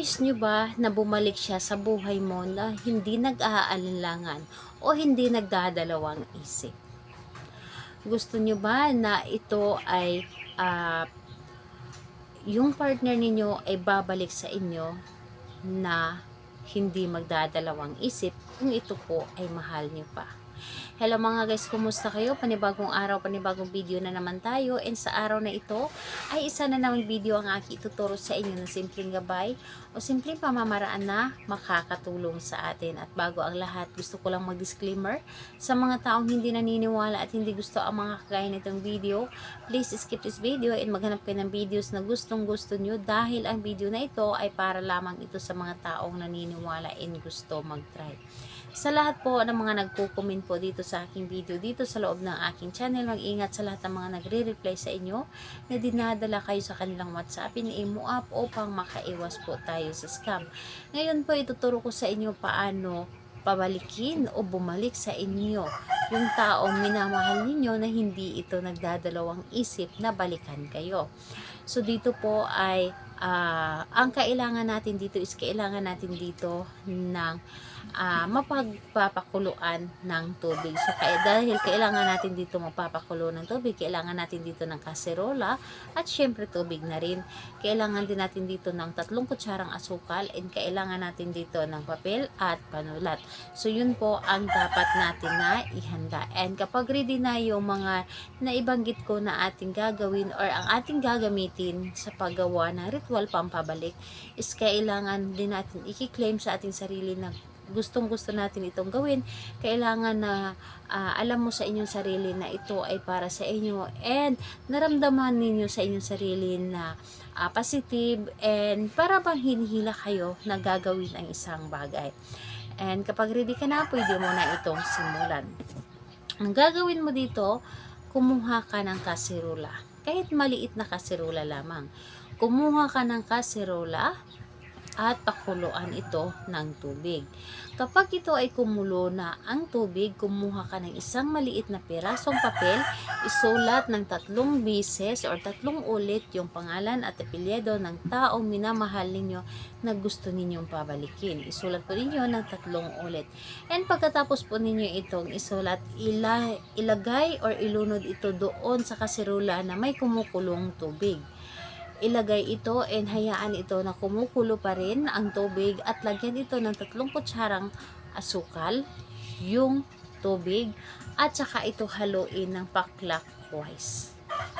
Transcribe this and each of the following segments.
Nais nyo ba na bumalik siya sa buhay mo na hindi nag-aalinlangan o hindi nagdadalawang isip? Gusto nyo ba na ito ay yung partner ninyo ay babalik sa inyo na hindi magdadalawang isip kung ito po ay mahal nyo pa? Hello mga guys, kumusta kayo? Panibagong araw, panibagong video na naman tayo. And sa araw na ito ay isa na naman video ang aking ituturo sa inyo ng simpleng gabay o simpleng pamamaraan na makakatulong sa atin. At bago ang lahat, gusto ko lang mag-disclaimer sa mga taong hindi naniniwala at hindi gusto ang mga kagaya nitong video. Please skip this video and maghanap kayo ng videos na gustong gusto nyo dahil ang video na ito ay para lamang ito sa mga taong naniniwala and gusto mag-try. Sa lahat po ng mga nagko-comment po dito sa aking video, dito sa loob ng aking channel, mag-ingat sa lahat ng mga nagre-reply sa inyo na dinadala kayo sa kanilang WhatsApp, in-imo up upang makaiwas po tayo sa scam. Ngayon po, ituturo ko sa inyo paano pabalikin o bumalik sa inyo yung taong minamahal ninyo na hindi ito nagdadalawang isip na balikan kayo. So dito po ay ang kailangan natin dito is kailangan natin dito ng mapagpapakuluan ng tubig. So dahil kailangan natin dito magpapakulo ng tubig, kailangan natin dito ng kaserola at syempre tubig na rin. Kailangan din natin dito ng 3 kutsarang asukal and kailangan natin dito ng papel at panulat. So yun po ang dapat natin na ihanda. And kapag ready na yung mga naibanggit ko na ating gagawin or ang ating gagamitin sa paggawa ng ritual pampabalik, is kailangan din natin i-claim sa ating sarili na gustong-gusto natin itong gawin. Kailangan na alam mo sa inyong sarili na ito ay para sa inyo and naramdaman ninyo sa inyong sarili na positive and para bang hinihila kayo na gagawin ang isang bagay. And kapag ready ka na, pwede mo na itong simulan. Ang gagawin mo dito, kumuha ka ng kaserola. Kahit maliit na kaserola lamang. Kumuha ka ng kaserola at pakuluan ito ng tubig. Kapag ito ay kumulo na ang tubig, kumuha ka ng isang maliit na pirasong papel, isulat ng 3 beses or 3 ulit yung pangalan at apelyido ng taong minamahal ninyo na gusto ninyong pabalikin. Isulat po ninyo ng 3 ulit. And pagkatapos po ninyo itong isulat, ilagay or ilunod ito doon sa kaserola na may kumukulong tubig. Ilagay ito and hayaan ito na kumukulo pa rin ang tubig at lagyan ito ng 3 kutsarang asukal, yung tubig, at saka ito haluin ng pa-clockwise.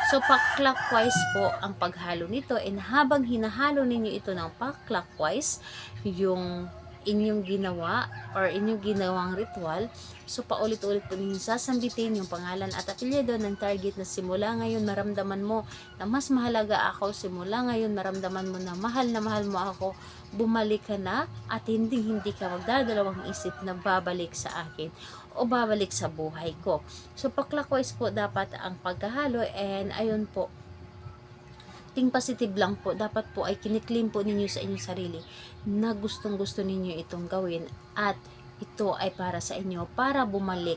So pa-clockwise po ang paghalo nito and habang hinahalo ninyo ito ng pa-clockwise, yung inyong ginawa or inyong ginawang ritual, so paulit-ulit po ninyo sasambitin yung pangalan at apelyido ng target na simula ngayon maramdaman mo na mas mahalaga ako, simula ngayon maramdaman mo na mahal mo ako, bumalik ka na at hindi ka magdadalawang isip na babalik sa akin o babalik sa buhay ko. So pa-clockwise po dapat ang paghahalo and ayun po, ting positive lang po, dapat po ay kiniklaim po ninyo sa inyong sarili na gustong-gusto ninyo itong gawin at ito ay para sa inyo, para bumalik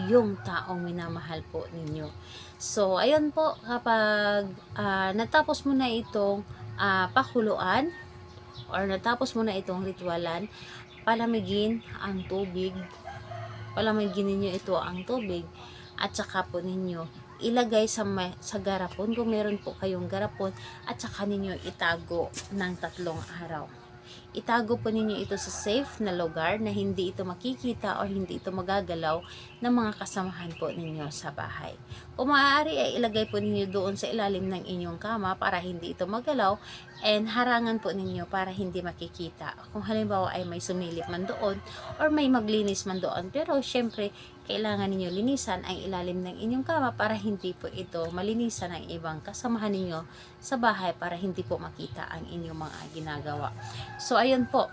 yung taong minamahal po ninyo. So, ayun po, kapag natapos mo na itong pakuluan or natapos mo na itong ritualan, palamigin ang tubig, palamigin ninyo ito ang tubig at saka po ninyo ilagay sa garapon kung meron po kayong garapon at saka ninyo itago ng 3 araw. Itago po ninyo ito sa safe na lugar na hindi ito makikita o hindi ito magagalaw ng mga kasamahan po ninyo sa bahay. Kung maaari ay ilagay po ninyo doon sa ilalim ng inyong kama para hindi ito magalaw and harangan po ninyo para hindi makikita. Kung halimbawa ay may sumilip man doon or may maglinis man doon, pero syempre kailangan ninyo linisan ang ilalim ng inyong kama para hindi po ito malinisan ng ibang kasamahan ninyo sa bahay para hindi po makita ang inyong mga ginagawa. So ayun po,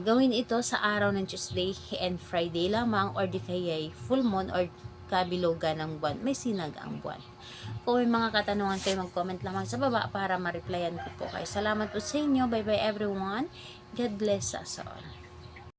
gawin ito sa araw ng Tuesday and Friday lamang or di kaya full moon or kabilugan ng buwan, may sinag ang buwan. Kung may mga katanungan kayo, mag-comment lamang sa baba para ma-replyan ko po kayo. Salamat po sa inyo. Bye bye everyone. God bless us all.